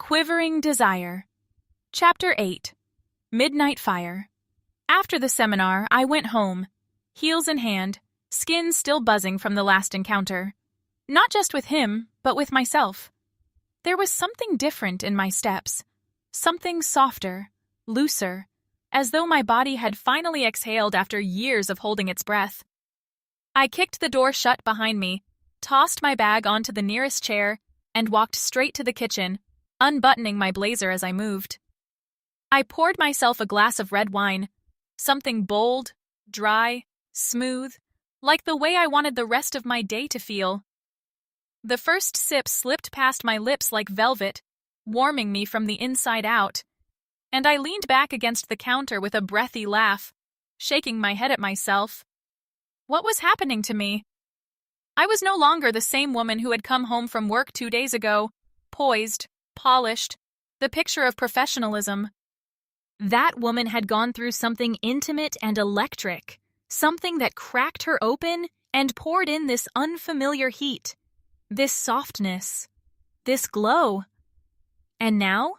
Quivering Desire. Chapter 8. Midnight Fire. After the seminar, I went home, heels in hand, skin still buzzing from the last encounter. Not just with him, but with myself. There was something different in my steps. Something softer, looser, as though my body had finally exhaled after years of holding its breath. I kicked the door shut behind me, tossed my bag onto the nearest chair, and walked straight to the kitchen, unbuttoning my blazer as I moved. I poured myself a glass of red wine, something bold, dry, smooth, like the way I wanted the rest of my day to feel. The first sip slipped past my lips like velvet, warming me from the inside out, and I leaned back against the counter with a breathy laugh, shaking my head at myself. What was happening to me? I was no longer the same woman who had come home from work 2 days ago, poised, polished, the picture of professionalism. That woman had gone through something intimate and electric, something that cracked her open and poured in this unfamiliar heat, this softness, this glow. And now?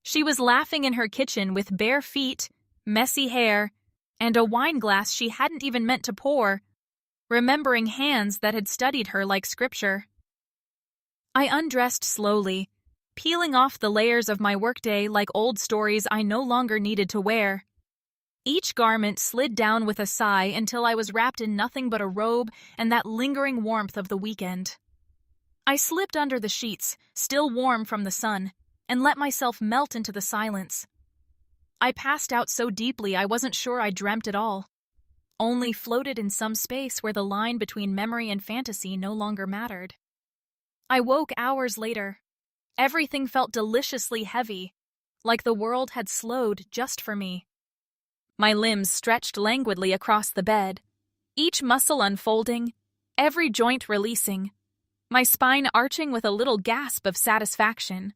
She was laughing in her kitchen with bare feet, messy hair, and a wine glass she hadn't even meant to pour, remembering hands that had studied her like scripture. I undressed slowly, peeling off the layers of my workday like old stories I no longer needed to wear. Each garment slid down with a sigh until I was wrapped in nothing but a robe and that lingering warmth of the weekend. I slipped under the sheets, still warm from the sun, and let myself melt into the silence. I passed out so deeply I wasn't sure I dreamt at all, only floated in some space where the line between memory and fantasy no longer mattered. I woke hours later. Everything felt deliciously heavy, like the world had slowed just for me. My limbs stretched languidly across the bed, each muscle unfolding, every joint releasing, my spine arching with a little gasp of satisfaction.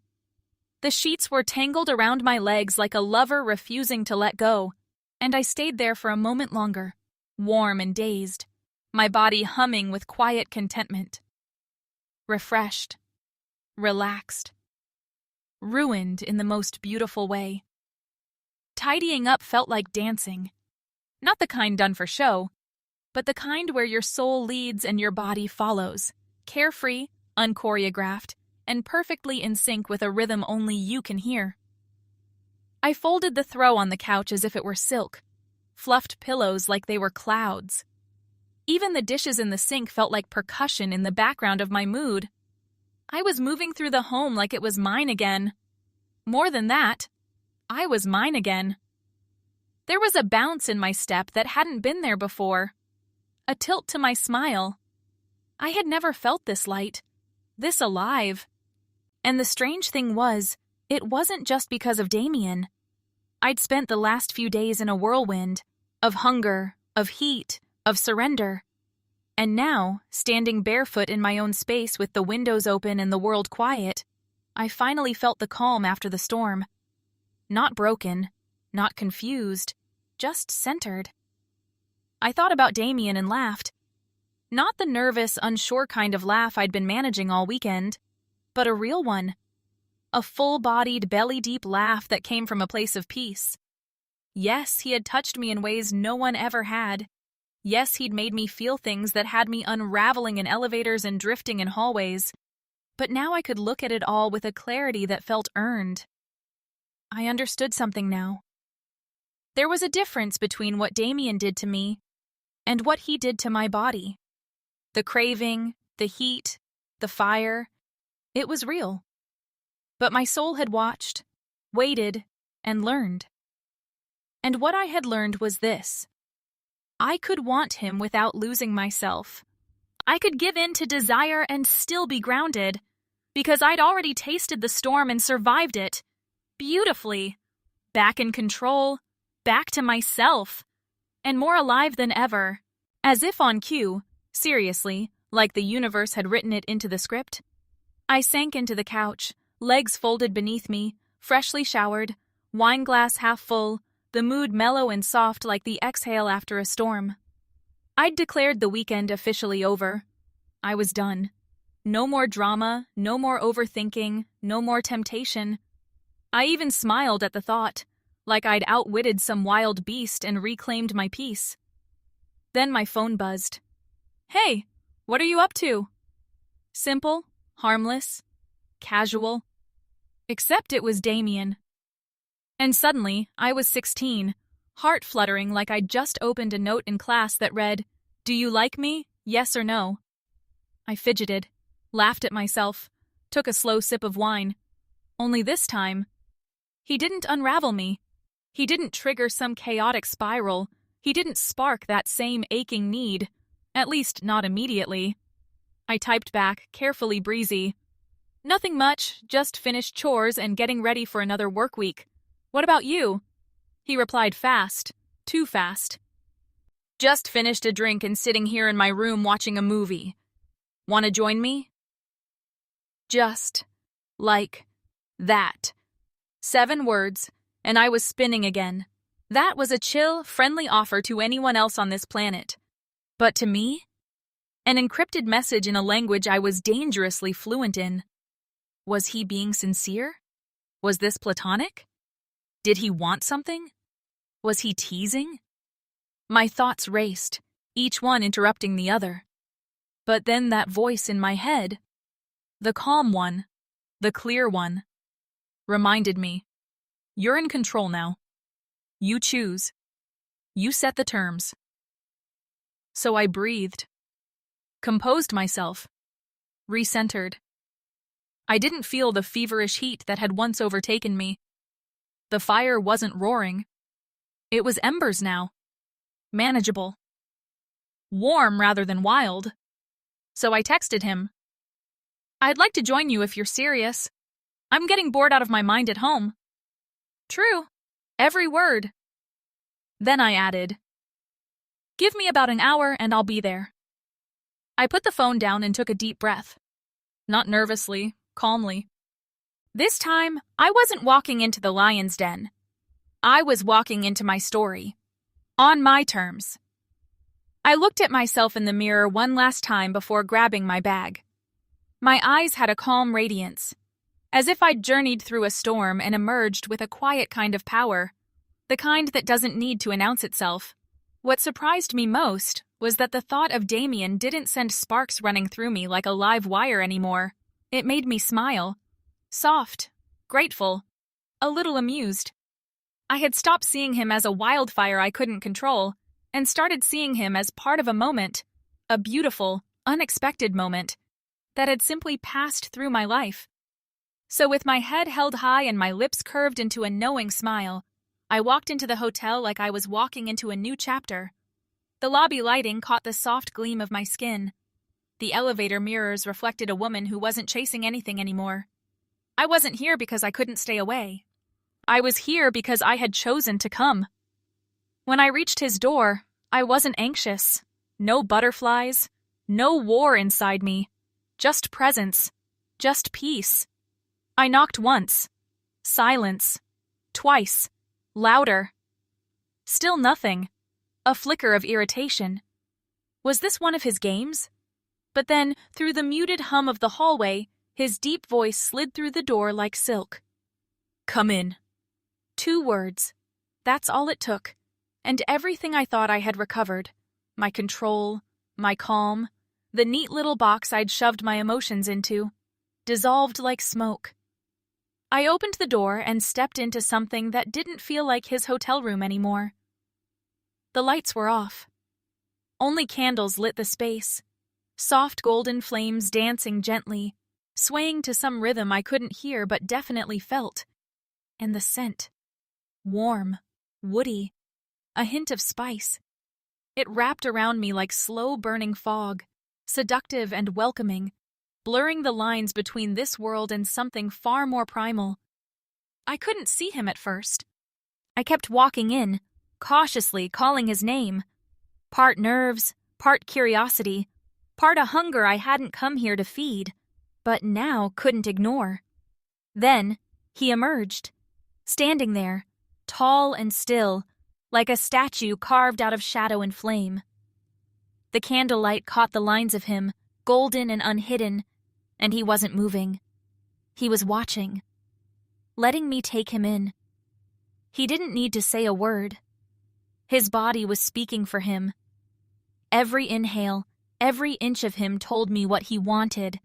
The sheets were tangled around my legs like a lover refusing to let go, and I stayed there for a moment longer, warm and dazed, my body humming with quiet contentment. Refreshed. Relaxed. Ruined in the most beautiful way. Tidying up felt like dancing. Not the kind done for show, but the kind where your soul leads and your body follows, carefree, unchoreographed, and perfectly in sync with a rhythm only you can hear. I folded the throw on the couch as if it were silk, fluffed pillows like they were clouds. Even the dishes in the sink felt like percussion in the background of my mood. I was moving through the home like it was mine again. More than that, I was mine again. There was a bounce in my step that hadn't been there before, a tilt to my smile. I had never felt this light, this alive. And the strange thing was, it wasn't just because of Damien. I'd spent the last few days in a whirlwind, of hunger, of heat, of surrender. And now, standing barefoot in my own space with the windows open and the world quiet, I finally felt the calm after the storm. Not broken, not confused, just centered. I thought about Damien and laughed. Not the nervous, unsure kind of laugh I'd been managing all weekend, but a real one. A full-bodied, belly-deep laugh that came from a place of peace. Yes, he had touched me in ways no one ever had. Yes, he'd made me feel things that had me unraveling in elevators and drifting in hallways. But now I could look at it all with a clarity that felt earned. I understood something now. There was a difference between what Damien did to me and what he did to my body. The craving, the heat, the fire, it was real. But my soul had watched, waited, and learned. And what I had learned was this. I could want him without losing myself. I could give in to desire and still be grounded, because I'd already tasted the storm and survived it. Beautifully. Back in control, back to myself, and more alive than ever. As if on cue, seriously, like the universe had written it into the script. I sank into the couch, legs folded beneath me, freshly showered, wine glass half full, the mood mellow and soft like the exhale after a storm. I'd declared the weekend officially over. I was done. No more drama, no more overthinking, no more temptation. I even smiled at the thought, like I'd outwitted some wild beast and reclaimed my peace. Then my phone buzzed. "Hey, what are you up to?" Simple, harmless, casual. Except it was Damien. And suddenly, I was 16, heart fluttering like I'd just opened a note in class that read, "Do you like me? Yes or no?" I fidgeted, laughed at myself, took a slow sip of wine. Only this time, he didn't unravel me. He didn't trigger some chaotic spiral. He didn't spark that same aching need, at least not immediately. I typed back, carefully breezy. "Nothing much, just finished chores and getting ready for another work week. What about you?" He replied fast, too fast. "Just finished a drink and sitting here in my room watching a movie. Want to join me?" Just like that. 7 words, and I was spinning again. That was a chill, friendly offer to anyone else on this planet. But to me? An encrypted message in a language I was dangerously fluent in. Was he being sincere? Was this platonic? Did he want something? Was he teasing? My thoughts raced, each one interrupting the other. But then that voice in my head, the calm one, the clear one, reminded me, "You're in control now. You choose. You set the terms." So I breathed, composed myself, recentered. I didn't feel the feverish heat that had once overtaken me. The fire wasn't roaring. It was embers now. Manageable. Warm rather than wild. So I texted him. "I'd like to join you if you're serious. I'm getting bored out of my mind at home." "True. Every word." Then I added, "Give me about an hour and I'll be there." I put the phone down and took a deep breath. Not nervously, calmly. This time, I wasn't walking into the lion's den. I was walking into my story. On my terms. I looked at myself in the mirror one last time before grabbing my bag. My eyes had a calm radiance, as if I'd journeyed through a storm and emerged with a quiet kind of power, the kind that doesn't need to announce itself. What surprised me most was that the thought of Damien didn't send sparks running through me like a live wire anymore. It made me smile. Soft, grateful, a little amused. I had stopped seeing him as a wildfire I couldn't control, and started seeing him as part of a moment, a beautiful, unexpected moment, that had simply passed through my life. So with my head held high and my lips curved into a knowing smile, I walked into the hotel like I was walking into a new chapter. The lobby lighting caught the soft gleam of my skin. The elevator mirrors reflected a woman who wasn't chasing anything anymore. I wasn't here because I couldn't stay away. I was here because I had chosen to come. When I reached his door, I wasn't anxious. No butterflies, no war inside me. Just presence, just peace. I knocked once. Silence. Twice. Louder. Still nothing. A flicker of irritation. Was this one of his games? But then, through the muted hum of the hallway, his deep voice slid through the door like silk. "Come in." 2 words. That's all it took. And everything I thought I had recovered. My control, my calm, the neat little box I'd shoved my emotions into, dissolved like smoke. I opened the door and stepped into something that didn't feel like his hotel room anymore. The lights were off. Only candles lit the space. Soft golden flames dancing gently, swaying to some rhythm I couldn't hear but definitely felt. And the scent. Warm, woody, a hint of spice. It wrapped around me like slow-burning fog, seductive and welcoming, blurring the lines between this world and something far more primal. I couldn't see him at first. I kept walking in, cautiously calling his name. Part nerves, part curiosity, part a hunger I hadn't come here to feed, but now couldn't ignore. Then he emerged, standing there, tall and still, like a statue carved out of shadow and flame. The candlelight caught the lines of him, golden and unhidden, and he wasn't moving. He was watching, letting me take him in. He didn't need to say a word. His body was speaking for him. Every inhale, every inch of him told me what he wanted.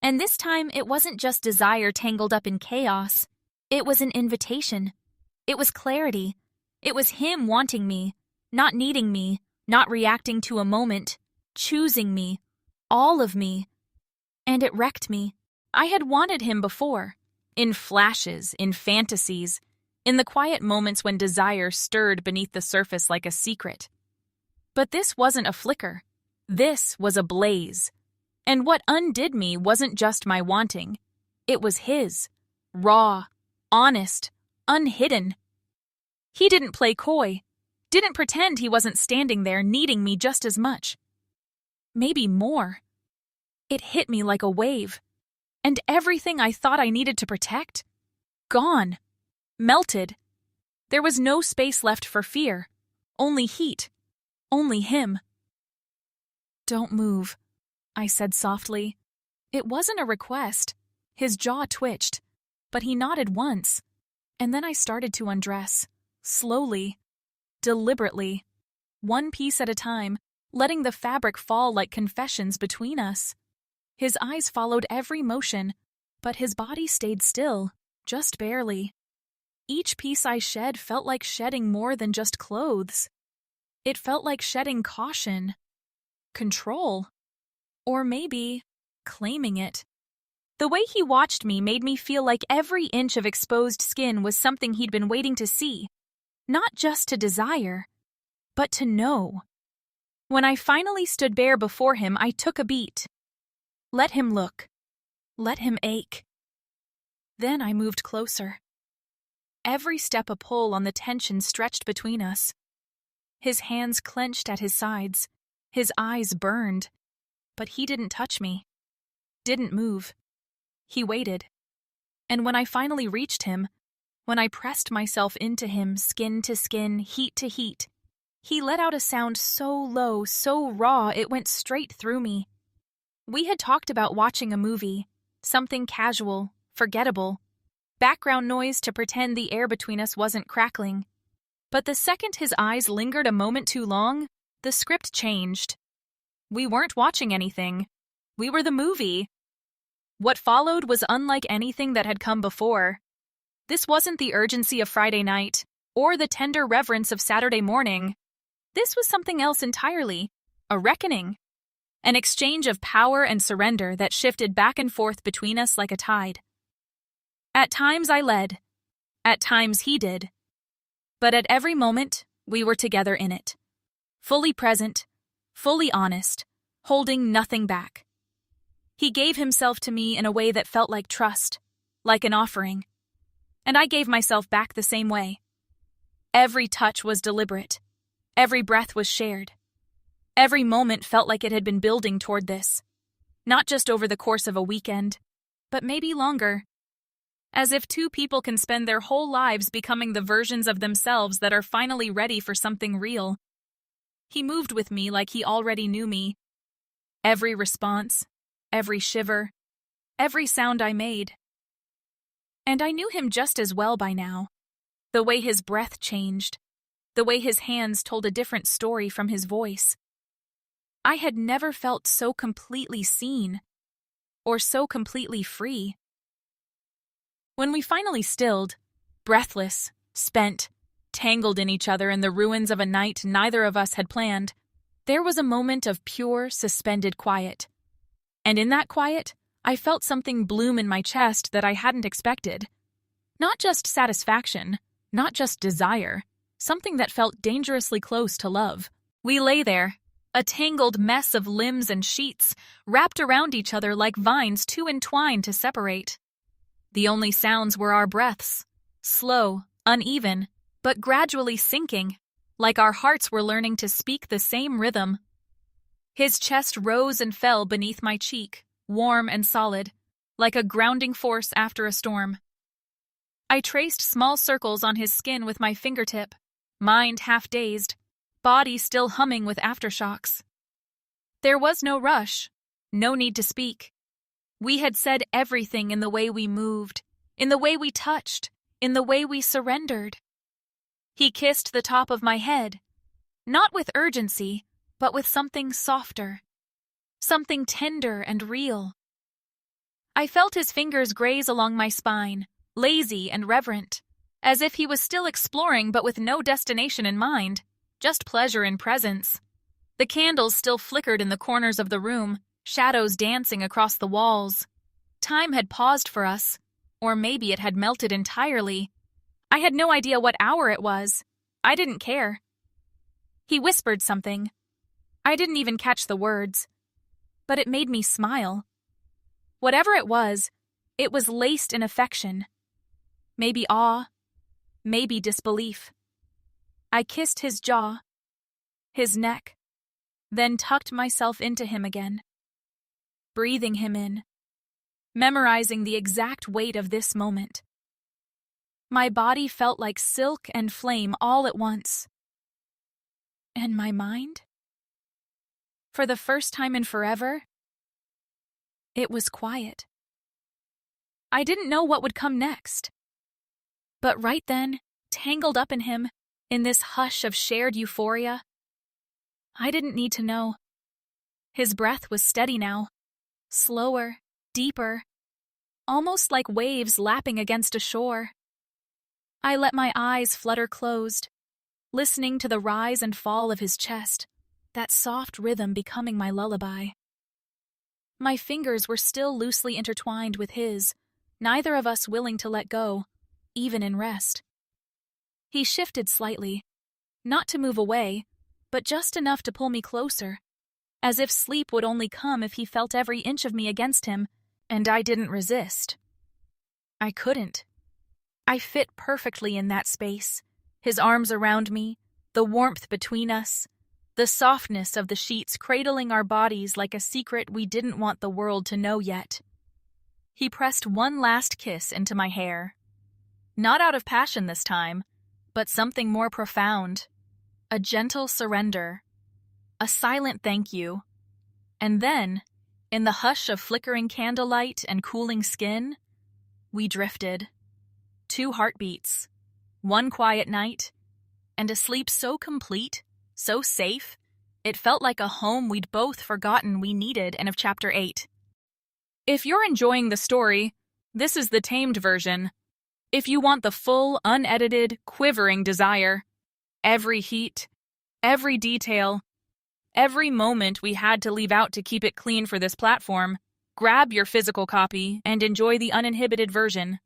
And this time, it wasn't just desire tangled up in chaos. It was an invitation. It was clarity. It was him wanting me, not needing me, not reacting to a moment, choosing me, all of me. And it wrecked me. I had wanted him before, in flashes, in fantasies, in the quiet moments when desire stirred beneath the surface like a secret. But this wasn't a flicker. This was a blaze. And what undid me wasn't just my wanting. It was his. Raw, honest, unhidden. He didn't play coy, didn't pretend he wasn't standing there needing me just as much. Maybe more. It hit me like a wave. And everything I thought I needed to protect? Gone. Melted. There was no space left for fear. Only heat. Only him. "Don't move," I said softly. It wasn't a request. His jaw twitched, but he nodded once. And then I started to undress, slowly, deliberately, one piece at a time, letting the fabric fall like confessions between us. His eyes followed every motion, but his body stayed still, just barely. Each piece I shed felt like shedding more than just clothes. It felt like shedding caution, control, or maybe claiming it. The way he watched me made me feel like every inch of exposed skin was something he'd been waiting to see, not just to desire, but to know. When I finally stood bare before him, I took a beat. Let him look. Let him ache. Then I moved closer. Every step a pull on the tension stretched between us. His hands clenched at his sides. His eyes burned. But he didn't touch me. Didn't move. He waited. And when I finally reached him, when I pressed myself into him, skin to skin, heat to heat, he let out a sound so low, so raw, it went straight through me. We had talked about watching a movie, something casual, forgettable, background noise to pretend the air between us wasn't crackling. But the second his eyes lingered a moment too long, the script changed. We weren't watching anything. We were the movie. What followed was unlike anything that had come before. This wasn't the urgency of Friday night, or the tender reverence of Saturday morning. This was something else entirely, a reckoning. An exchange of power and surrender that shifted back and forth between us like a tide. At times I led. At times he did. But at every moment, we were together in it. Fully present, fully honest, holding nothing back. He gave himself to me in a way that felt like trust, like an offering. And I gave myself back the same way. Every touch was deliberate. Every breath was shared. Every moment felt like it had been building toward this. Not just over the course of a weekend, but maybe longer. As if two people can spend their whole lives becoming the versions of themselves that are finally ready for something real. He moved with me like he already knew me. Every response, every shiver, every sound I made. And I knew him just as well by now. The way his breath changed, the way his hands told a different story from his voice. I had never felt so completely seen, or so completely free. When we finally stilled, breathless, spent, tangled in each other in the ruins of a night neither of us had planned, there was a moment of pure, suspended quiet. And in that quiet, I felt something bloom in my chest that I hadn't expected. Not just satisfaction, not just desire, something that felt dangerously close to love. We lay there, a tangled mess of limbs and sheets, wrapped around each other like vines too entwined to separate. The only sounds were our breaths, slow, uneven, but gradually sinking, like our hearts were learning to speak the same rhythm. His chest rose and fell beneath my cheek, warm and solid, like a grounding force after a storm. I traced small circles on his skin with my fingertip, mind half-dazed, body still humming with aftershocks. There was no rush, no need to speak. We had said everything in the way we moved, in the way we touched, in the way we surrendered. He kissed the top of my head, not with urgency, but with something softer, something tender and real. I felt his fingers graze along my spine, lazy and reverent, as if he was still exploring but with no destination in mind, just pleasure in presence. The candles still flickered in the corners of the room, shadows dancing across the walls. Time had paused for us, or maybe it had melted entirely. I had no idea what hour it was. I didn't care. He whispered something. I didn't even catch the words, but it made me smile. Whatever it was laced in affection. Maybe awe, maybe disbelief. I kissed his jaw, his neck, then tucked myself into him again, breathing him in, memorizing the exact weight of this moment. My body felt like silk and flame all at once. And my mind? For the first time in forever, it was quiet. I didn't know what would come next. But right then, tangled up in him, in this hush of shared euphoria, I didn't need to know. His breath was steady now, slower, deeper, almost like waves lapping against a shore. I let my eyes flutter closed, listening to the rise and fall of his chest, that soft rhythm becoming my lullaby. My fingers were still loosely intertwined with his, neither of us willing to let go, even in rest. He shifted slightly, not to move away, but just enough to pull me closer, as if sleep would only come if he felt every inch of me against him, and I didn't resist. I couldn't. I fit perfectly in that space, his arms around me, the warmth between us, the softness of the sheets cradling our bodies like a secret we didn't want the world to know yet. He pressed one last kiss into my hair. Not out of passion this time, but something more profound. A gentle surrender. A silent thank you. And then, in the hush of flickering candlelight and cooling skin, we drifted. 2 heartbeats, 1 quiet night, and a sleep so complete, so safe, it felt like a home we'd both forgotten we needed in of Chapter 8. If you're enjoying the story, this is the tamed version. If you want the full, unedited, Quivering Desire, every heat, every detail, every moment we had to leave out to keep it clean for this platform, grab your physical copy and enjoy the uninhibited version.